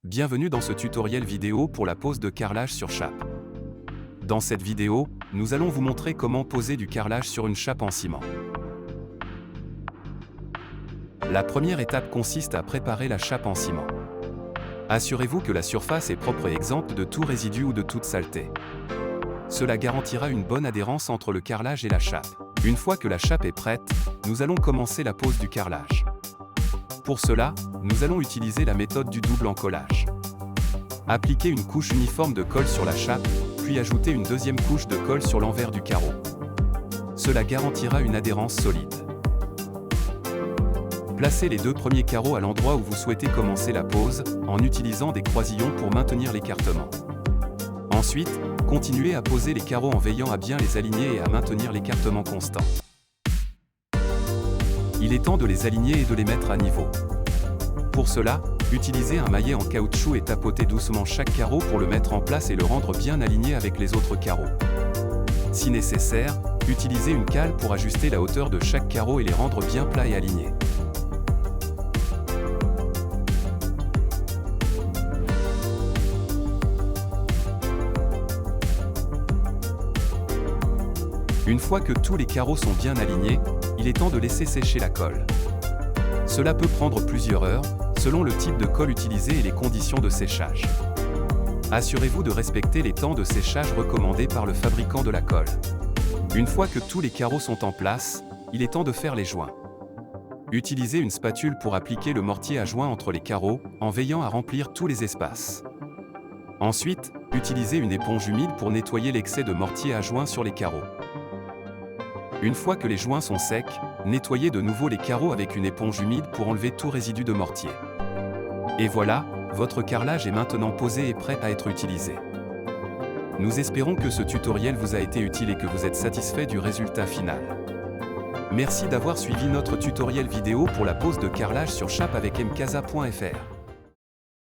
Bienvenue dans ce tutoriel vidéo pour la pose de carrelage sur chape. Dans cette vidéo, nous allons vous montrer comment poser du carrelage sur une chape en ciment. La première étape consiste à préparer la chape en ciment. Assurez-vous que la surface est propre et exempte de tout résidu ou de toute saleté. Cela garantira une bonne adhérence entre le carrelage et la chape. Une fois que la chape est prête, nous allons commencer la pose du carrelage. Pour cela, nous allons utiliser la méthode du double encollage. Appliquez une couche uniforme de colle sur la chape, puis ajoutez une deuxième couche de colle sur l'envers du carreau. Cela garantira une adhérence solide. Placez les deux premiers carreaux à l'endroit où vous souhaitez commencer la pose, en utilisant des croisillons pour maintenir l'écartement. Ensuite, continuez à poser les carreaux en veillant à bien les aligner et à maintenir l'écartement constant. Il est temps de les aligner et de les mettre à niveau. Pour cela, utilisez un maillet en caoutchouc et tapotez doucement chaque carreau pour le mettre en place et le rendre bien aligné avec les autres carreaux. Si nécessaire, utilisez une cale pour ajuster la hauteur de chaque carreau et les rendre bien plats et alignés. Une fois que tous les carreaux sont bien alignés, il est temps de laisser sécher la colle. Cela peut prendre plusieurs heures, selon le type de colle utilisé et les conditions de séchage. Assurez-vous de respecter les temps de séchage recommandés par le fabricant de la colle. Une fois que tous les carreaux sont en place, il est temps de faire les joints. Utilisez une spatule pour appliquer le mortier à joint entre les carreaux, en veillant à remplir tous les espaces. Ensuite, utilisez une éponge humide pour nettoyer l'excès de mortier à joint sur les carreaux. Une fois que les joints sont secs, nettoyez de nouveau les carreaux avec une éponge humide pour enlever tout résidu de mortier. Et voilà, votre carrelage est maintenant posé et prêt à être utilisé. Nous espérons que ce tutoriel vous a été utile et que vous êtes satisfait du résultat final. Merci d'avoir suivi notre tutoriel vidéo pour la pose de carrelage sur chape avec mcasa.fr.